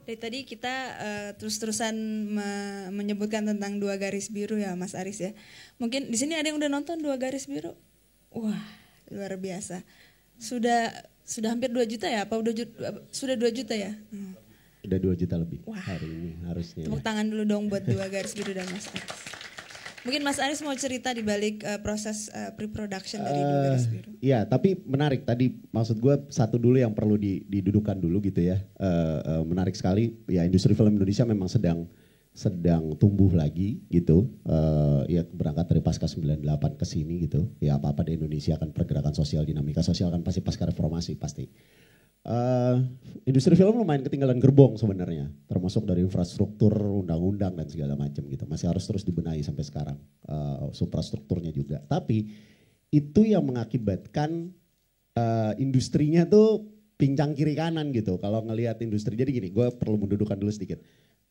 Dari tadi kita terus-terusan menyebutkan tentang Dua Garis Biru ya Mas Aris ya. Mungkin di sini ada yang udah nonton Dua Garis Biru? Wah, luar biasa. Sudah hampir 2 juta ya? Apa sudah 2 juta ya? Udah 2 juta lebih. Wah. Hari ini harusnya. Tepuk tangan dulu dong buat Dua Garis Biru dan Mas Aris. Mungkin Mas Aris mau cerita di balik proses pre-production dari Dua Garis Biru. Iya, tapi menarik tadi, maksud gue satu dulu yang perlu didudukan dulu gitu ya. Menarik sekali, ya industri film Indonesia memang sedang tumbuh lagi gitu. Ya berangkat dari pasca 98 ke sini gitu. Ya apa-apa di Indonesia kan pergerakan sosial, dinamika sosial kan pasti pasca reformasi pasti. Industri film lumayan ketinggalan gerbong sebenarnya, termasuk dari infrastruktur, undang-undang dan segala macam gitu. Masih harus terus dibenahi sampai sekarang, suprastrukturnya juga. Tapi itu yang mengakibatkan industrinya tuh pincang kiri kanan gitu. Kalau ngelihat industri, jadi gini, gue perlu mendudukan dulu sedikit.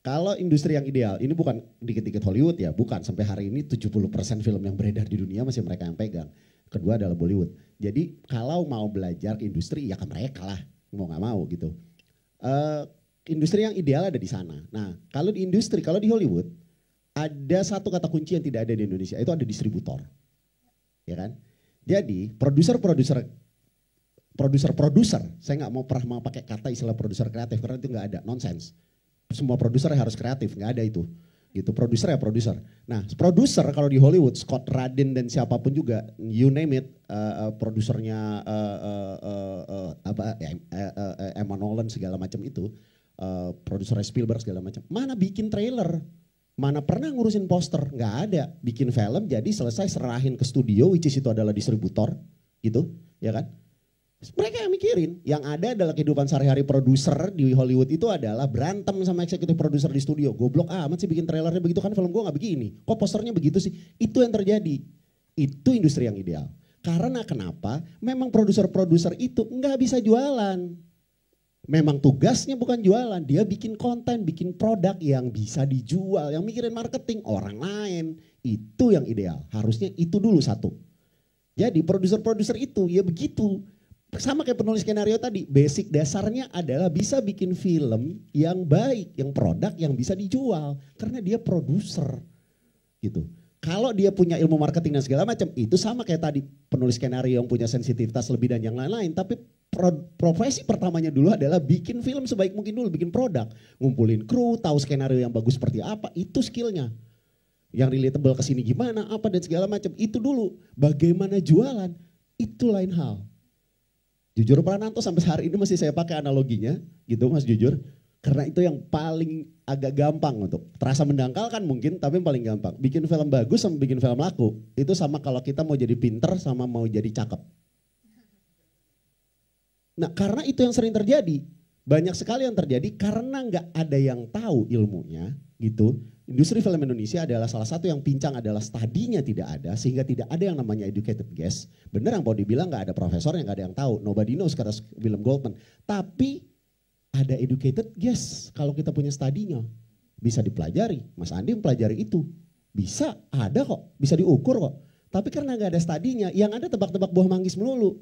Kalau industri yang ideal, ini bukan dikit-dikit Hollywood ya, bukan. Sampai hari ini 70% film yang beredar di dunia masih mereka yang pegang. Kedua adalah Bollywood. Jadi kalau mau belajar industri, ya kan mereka lah. Mau gak mau gitu. Industri yang ideal ada di sana. Nah kalau di industri, kalau di Hollywood, ada satu kata kunci yang tidak ada di Indonesia, itu ada distributor. Ya kan? Jadi produser, saya gak mau pernah pakai kata istilah produser kreatif, karena itu gak ada, nonsense. Semua produser harus kreatif, gak ada itu. Gitu, produser ya produser. Nah, produser kalau di Hollywood, Scott Rudin dan siapapun juga, you name it, produsernya Emma Nolan segala macam itu, produser Spielberg segala macam. Mana bikin trailer? Mana pernah ngurusin poster? Nggak ada. Bikin film jadi selesai serahin ke studio, which is itu adalah distributor, gitu, ya kan? Mereka yang mikirin, yang ada adalah kehidupan sehari-hari produser di Hollywood itu adalah berantem sama eksekutif produser di studio. Goblok amat sih bikin trailernya begitu, kan film gue gak begini. Kok posternya begitu sih? Itu yang terjadi. Itu industri yang ideal. Karena kenapa? Memang produser-produser itu gak bisa jualan. Memang tugasnya bukan jualan, dia bikin konten, bikin produk yang bisa dijual. Yang mikirin marketing orang lain. Itu yang ideal. Harusnya itu dulu satu. Jadi produser-produser itu ya begitu. Sama kayak penulis skenario tadi, basic dasarnya adalah bisa bikin film yang baik, yang produk yang bisa dijual. Karena dia produser gitu. Kalau dia punya ilmu marketing dan segala macam, itu sama kayak tadi penulis skenario yang punya sensitivitas lebih dan yang lain-lain. Tapi profesi pertamanya dulu adalah bikin film sebaik mungkin dulu, bikin produk. Ngumpulin kru, tahu skenario yang bagus seperti apa, itu skillnya. Yang relatable kesini gimana, apa dan segala macam, itu dulu. Bagaimana jualan, itu lain hal. Jujur Prananto sampai hari ini masih saya pakai analoginya gitu Mas Jujur. Karena itu yang paling agak gampang untuk, terasa mendangkal kan mungkin tapi yang paling gampang. Bikin film bagus sama bikin film laku itu sama kalau kita mau jadi pinter sama mau jadi cakep. Nah karena itu yang sering terjadi. Banyak sekali yang terjadi karena nggak ada yang tahu ilmunya gitu. Industri film Indonesia adalah salah satu yang pincang adalah studinya tidak ada sehingga tidak ada yang namanya educated guess. Bener yang mau dibilang nggak ada profesor yang nggak ada yang tahu. Nobody knows kata William Goldman. Tapi ada educated guess kalau kita punya studinya. Bisa dipelajari. Mas Andi mempelajari itu. Bisa, ada kok. Bisa diukur kok. Tapi karena nggak ada studinya, yang ada tebak-tebak buah manggis melulu.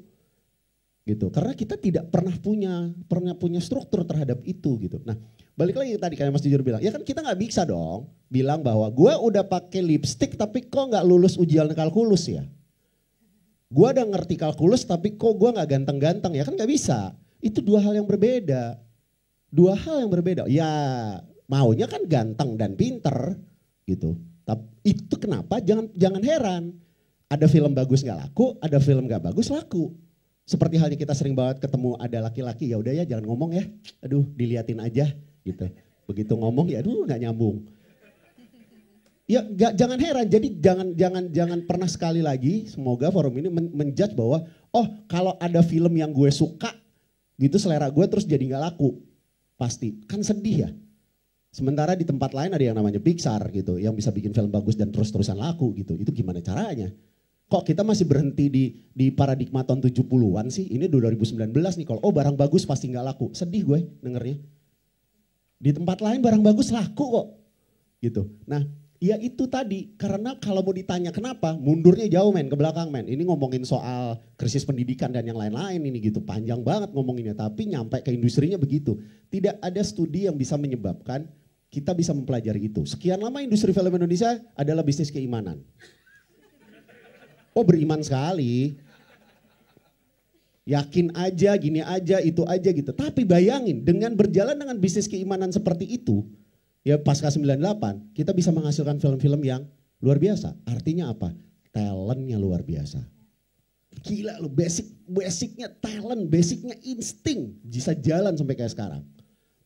Gitu. Karena kita tidak pernah punya struktur terhadap itu gitu. Nah, balik lagi tadi kayak Mas Jujur bilang, ya kan kita nggak bisa dong bilang bahwa gue udah pakai lipstick tapi kok nggak lulus ujian kalkulus ya. Gue udah ngerti kalkulus tapi kok gue nggak ganteng-ganteng ya kan nggak bisa. Itu dua hal yang berbeda. Dua hal yang berbeda. Ya maunya kan ganteng dan pinter gitu. Tapi itu kenapa? Jangan heran. Ada film bagus nggak laku, ada film nggak bagus laku. Seperti halnya kita sering banget ketemu ada laki-laki, ya udah ya jangan ngomong ya, aduh diliatin aja gitu. Begitu ngomong ya aduh nggak nyambung. Ya jangan heran, jadi jangan pernah sekali lagi semoga forum ini menjudge bahwa oh kalau ada film yang gue suka gitu selera gue terus jadi nggak laku. Pasti, kan sedih ya. Sementara di tempat lain ada yang namanya Pixar gitu yang bisa bikin film bagus dan terus-terusan laku gitu. Itu gimana caranya? Kok kita masih berhenti di paradigma tahun 70-an sih? Ini 2019 nih kalau oh barang bagus pasti nggak laku. Sedih gue dengernya. Di tempat lain barang bagus laku kok. Gitu. Nah Ya itu tadi, karena kalau mau ditanya kenapa, mundurnya jauh men, ke belakang men. Ini ngomongin soal krisis pendidikan dan yang lain-lain ini gitu, panjang banget ngomonginnya. Tapi nyampe ke industrinya begitu. Tidak ada studi yang bisa menyebabkan kita bisa mempelajari itu. Sekian lama industri film Indonesia adalah bisnis keimanan. Oh beriman sekali. Yakin aja, gini aja, itu aja gitu. Tapi bayangin dengan berjalan dengan bisnis keimanan seperti itu, ya pasca 98 kita bisa menghasilkan film-film yang luar biasa. Artinya apa? Talentnya luar biasa. Gila lu, basicnya talent, basicnya insting bisa jalan sampai kayak sekarang.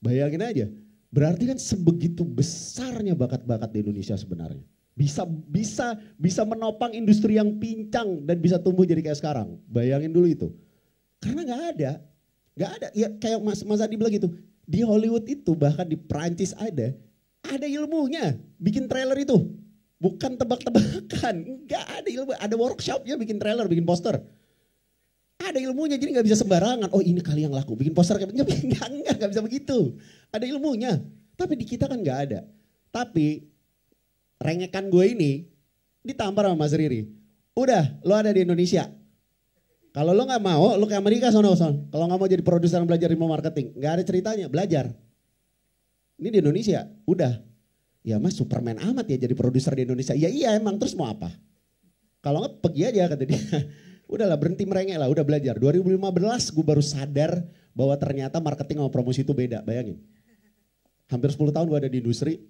Bayangin aja. Berarti kan sebegitu besarnya bakat-bakat di Indonesia sebenarnya. Bisa menopang industri yang pincang dan bisa tumbuh jadi kayak sekarang. Bayangin dulu itu. Karena nggak ada. Ya kayak Mas Adi bilang gitu. Di Hollywood itu bahkan di Prancis ada ilmunya bikin trailer itu. Bukan tebak-tebakan, nggak ada ilmu, ada workshopnya bikin trailer, bikin poster. Ada ilmunya jadi nggak bisa sembarangan. Oh ini kali yang laku, bikin poster kayak nggak bisa begitu. Ada ilmunya, tapi di kita kan nggak ada. Tapi rengekan gue ini ditampar sama Mas Riri. Udah, lo ada di Indonesia. Kalau lo nggak mau, lo ke Amerika sono. Kalau nggak mau jadi produser yang belajar ilmu marketing, nggak ada ceritanya, belajar. Ini di Indonesia, udah. Ya mas Superman amat ya jadi produser di Indonesia. Ya iya emang, terus mau apa? Kalau nggak pergi aja kata dia. Udahlah berhenti merengek lah, udah belajar. 2015 gue baru sadar bahwa ternyata marketing sama promosi itu beda, bayangin. Hampir 10 tahun gue ada di industri,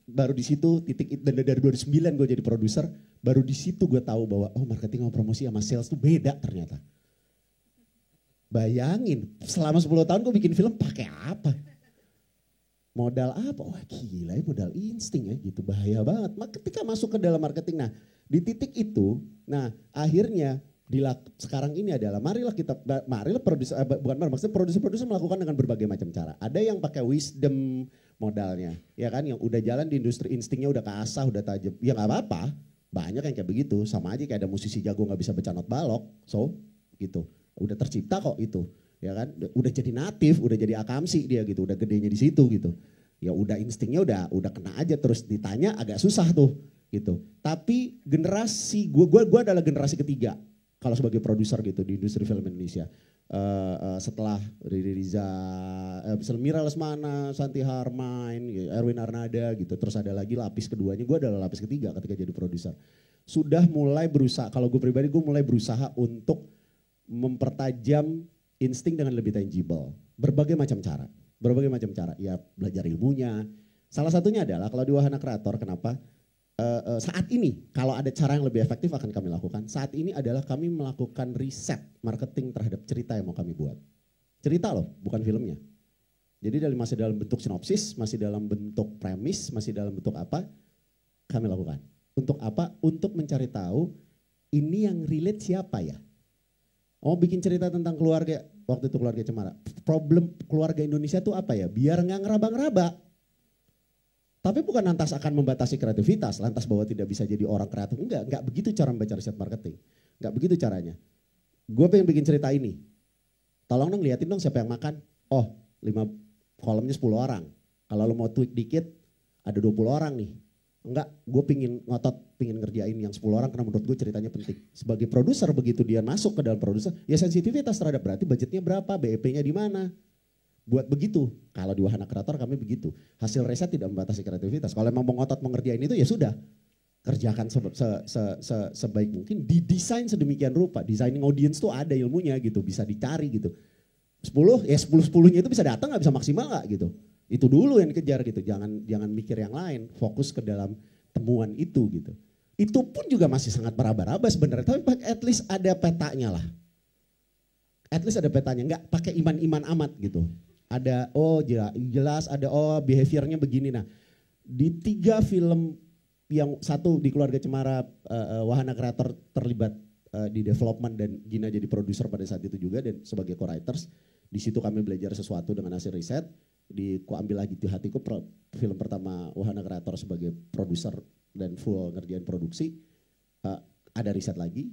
baru di situ titik dan dari 2009 gue jadi produser, baru di situ gue tahu bahwa oh marketing sama promosi sama sales itu beda ternyata. Bayangin, selama 10 tahun gue bikin film pakai apa? Modal apa? Wah gila ya modal insting ya gitu, bahaya banget. Ketika masuk ke dalam marketing, nah di titik itu, nah akhirnya sekarang ini adalah marilah produser, maksudnya produser melakukan dengan berbagai macam cara. Ada yang pakai wisdom modalnya, ya kan, yang udah jalan di industri instingnya udah keasah, udah tajam, ya nggak apa-apa. Banyak yang kayak begitu, sama aja kayak ada musisi jago nggak bisa baca not balok, so gitu, udah tercipta kok itu. Ya kan, udah jadi natif, udah jadi akamsi dia gitu, udah gedenya di situ gitu. Ya udah instingnya udah kena aja, terus ditanya agak susah tuh gitu. Tapi generasi gue adalah generasi ketiga kalau sebagai produser gitu di industri film Indonesia. Setelah Riri Riza, Mira Lesmana, Santi Harmain, Erwin Arnada gitu. Terus ada lagi lapis keduanya, gue adalah lapis ketiga ketika jadi produser. Sudah mulai berusaha, kalau gue pribadi gue mulai berusaha untuk mempertajam insting dengan lebih tangible, berbagai macam cara, ya belajar ilmunya. Salah satunya adalah kalau di Wahana Kreator, kenapa saat ini kalau ada cara yang lebih efektif akan kami lakukan. Saat ini adalah kami melakukan riset marketing terhadap cerita yang mau kami buat. Cerita loh, bukan filmnya. Jadi masih dalam bentuk sinopsis, masih dalam bentuk premis, masih dalam bentuk apa, kami lakukan. Untuk apa? Untuk mencari tahu ini yang relate siapa ya. Oh bikin cerita tentang keluarga, waktu itu keluarga Cemara. Problem keluarga Indonesia tuh apa ya? Biar nggak ngeraba-ngeraba. Tapi bukan lantas akan membatasi kreativitas, lantas bahwa tidak bisa jadi orang kreatif. Enggak begitu cara membaca riset marketing. Enggak begitu caranya. Gue pengen bikin cerita ini. Tolong dong liatin dong siapa yang makan. Oh 5 kolomnya 10 orang. Kalau lo mau tweak dikit ada 20 orang nih. Enggak, gue pingin ngerjain yang 10 orang karena menurut gue ceritanya penting. Sebagai produser begitu dia masuk ke dalam produser, ya sensitivitas terhadap berarti budgetnya berapa, BEP-nya di mana. Buat begitu, kalau di Wahana Kreator kami begitu. Hasil riset tidak membatasi kreativitas. Kalau emang mau ngotot mengerjain itu ya sudah. Kerjakan sebaik mungkin, didesain sedemikian rupa. Designing audience tuh ada ilmunya gitu, bisa dicari gitu. 10-10-nya itu bisa datang gak bisa maksimal gak gitu. Itu dulu yang dikejar gitu, jangan mikir yang lain, fokus ke dalam temuan itu gitu. Itu pun juga masih sangat meraba-raba sebenarnya, tapi at least ada petanya lah. At least ada petanya, nggak pakai iman-iman amat gitu. Ada jelas ada behaviornya begini. Nah di 3 film yang satu di Keluarga Cemara, Wahana Kreator terlibat di development dan Gina jadi produser pada saat itu juga dan sebagai co-writers. Di situ kami belajar sesuatu dengan hasil riset. Ku ambil lagi di hatiku film pertama Wahana Kreator sebagai produser dan full ngerjain produksi. Ada riset lagi,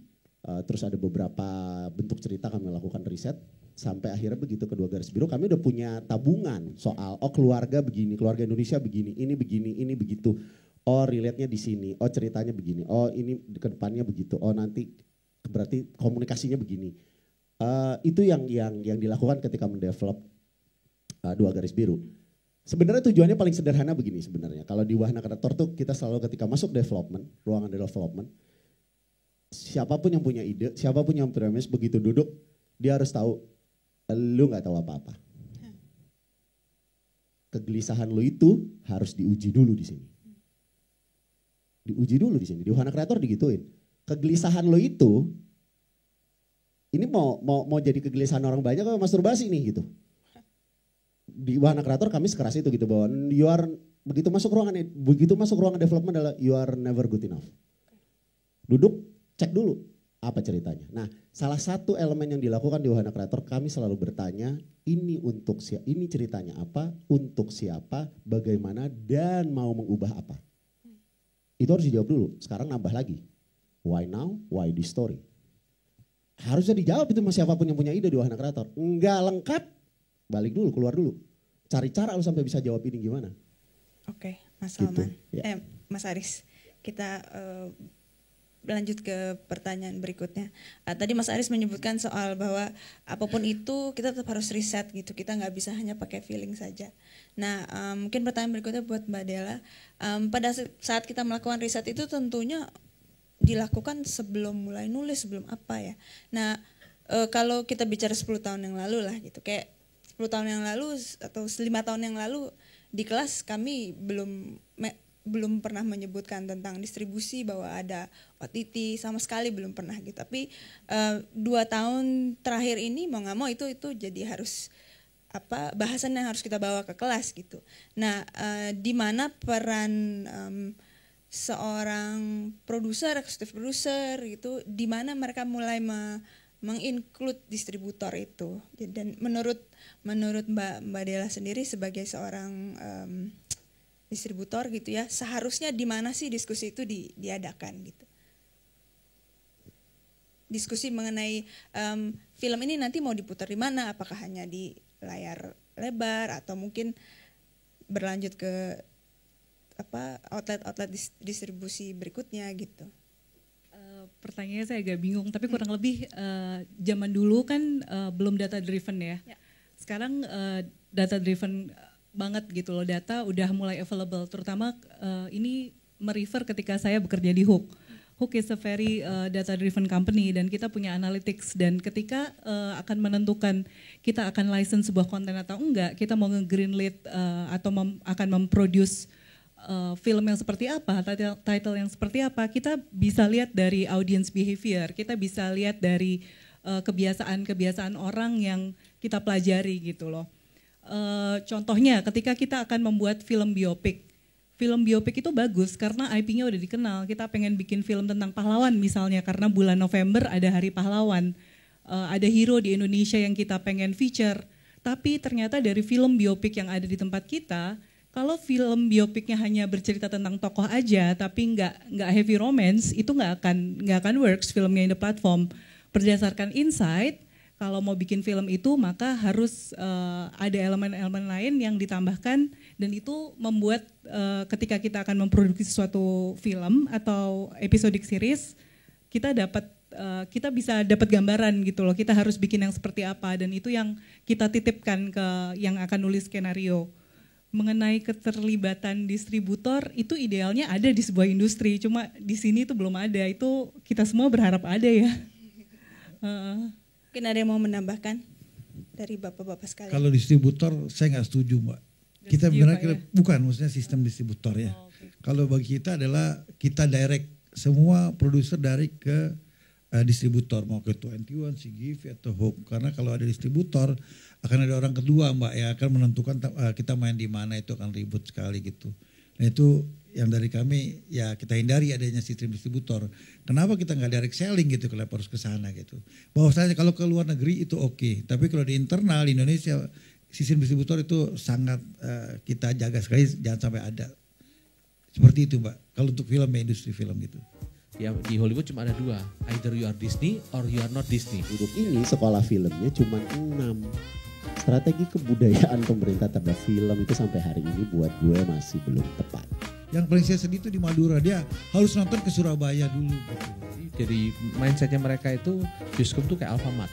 terus ada beberapa bentuk cerita kami lakukan riset. Sampai akhirnya begitu kedua garis biru kami udah punya tabungan soal keluarga begini, keluarga Indonesia begini, ini begitu. Oh relate-nya di sini, oh ceritanya begini, oh ini ke depannya begitu, oh nanti berarti komunikasinya begini. Itu yang dilakukan ketika mendevelop Dua Garis Biru. Sebenarnya tujuannya paling sederhana begini sebenarnya. Kalau di Wahana Kreator tuh kita selalu ketika masuk development, ruangan development, siapapun yang punya ide, siapapun yang premis begitu duduk, dia harus tahu lu nggak tahu apa-apa. Kegelisahan lu itu harus diuji dulu di sini. Diuji dulu di sini. Di Wahana Kreator digituin. Kegelisahan lo itu, ini mau jadi kegelisahan orang banyak atau masturbasi nih gitu. Di Wahana Kreator kami sekeras itu gitu bahwa begitu masuk ruangan development adalah you are never good enough. Duduk, cek dulu apa ceritanya. Nah, salah satu elemen yang dilakukan di Wahana Kreator kami selalu bertanya, ini ceritanya apa, untuk siapa, bagaimana dan mau mengubah apa. Itu harus dijawab dulu. Sekarang nambah lagi. Why now? Why this story? Harusnya dijawab itu sama siapapun yang punya ide di Wahana Kreator. Enggak lengkap, balik dulu, keluar dulu. Cari cara lu sampai bisa jawab ini gimana. Oke, Mas Gitu, Salman. ya. Mas Aris, kita lanjut ke pertanyaan berikutnya. Tadi Mas Aris menyebutkan soal bahwa apapun itu kita tetap harus riset gitu. Kita nggak bisa hanya pakai feeling saja. Nah, mungkin pertanyaan berikutnya buat Mbak Della. Pada saat kita melakukan riset itu tentunya dilakukan sebelum mulai nulis, sebelum apa ya. Nah, kalau kita bicara 10 tahun yang lalu lah gitu. Kayak 10 tahun yang lalu atau 5 tahun yang lalu di kelas kami belum pernah menyebutkan tentang distribusi bahwa ada OTT, sama sekali belum pernah gitu. Tapi 2 tahun terakhir ini mau nggak mau itu jadi harus bahasan yang harus kita bawa ke kelas gitu. Nah, di mana peran seorang produser, eksekutif produser gitu, di mana mereka mulai menginclude distributor itu. Dan menurut Mbak Della sendiri sebagai seorang distributor gitu ya, seharusnya di mana sih diskusi itu diadakan gitu. Diskusi mengenai film ini nanti mau diputar di mana, apakah hanya di layar lebar atau mungkin berlanjut ke outlet distribusi berikutnya gitu. Pertanyaannya saya agak bingung, tapi kurang lebih zaman dulu kan belum data driven ya. Sekarang data driven banget gitu loh, data udah mulai available, terutama ini merefer ketika saya bekerja di Hook. Hook is a very data driven company dan kita punya analytics, dan ketika akan menentukan kita akan license sebuah konten atau enggak, kita mau nge-greenlit atau akan memproduce film yang seperti apa, title yang seperti apa, kita bisa lihat dari audience behavior, kita bisa lihat dari kebiasaan orang yang kita pelajari gitu loh. Contohnya ketika kita akan membuat film biopik itu bagus karena IP-nya udah dikenal. Kita pengen bikin film tentang pahlawan misalnya karena bulan November ada Hari Pahlawan, ada hero di Indonesia yang kita pengen feature. Tapi ternyata dari film biopik yang ada di tempat kita, kalau film biopiknya hanya bercerita tentang tokoh aja tapi nggak heavy romance, itu nggak akan works filmnya in the platform. Berdasarkan insight, kalau mau bikin film itu maka harus ada elemen-elemen lain yang ditambahkan, dan itu membuat ketika kita akan memproduksi suatu film atau episodic series, kita bisa dapat gambaran gitu loh, kita harus bikin yang seperti apa, dan itu yang kita titipkan ke yang akan nulis skenario. Mengenai keterlibatan distributor, itu idealnya ada di sebuah industri, cuma di sini itu belum ada, itu kita semua berharap ada ya. Mungkin ada yang mau menambahkan dari bapak-bapak sekalian? Kalau distributor saya nggak setuju Mbak. Kita benar bukan maksudnya sistem distributor ya. Okay. Kalau bagi kita adalah kita direct semua produser dari ke distributor, mau ke 21, CGV atau Hook. Karena kalau ada distributor akan ada orang kedua Mbak ya, akan menentukan kita main di mana, itu akan ribut sekali gitu. Nah itu yang dari kami ya kita hindari adanya sistem distributor. Kenapa kita nggak direct selling gitu kalau harus ke sana gitu. Bahwasanya kalau ke luar negeri itu oke, tapi kalau di internal di Indonesia sistem distributor itu sangat kita jaga sekali, jangan sampai ada. Seperti itu Mbak, kalau untuk film ya, industri film gitu. Ya di Hollywood cuma ada 2, either you are Disney or you are not Disney. Untuk ini sekolah filmnya cuma 6. strategi kebudayaan pemerintah terhadap film itu sampai hari ini buat gue masih belum tepat. Yang paling saya sedih itu di Madura, dia harus nonton ke Surabaya dulu gitu. Jadi mindsetnya mereka itu bioskop tuh kayak Alfamart.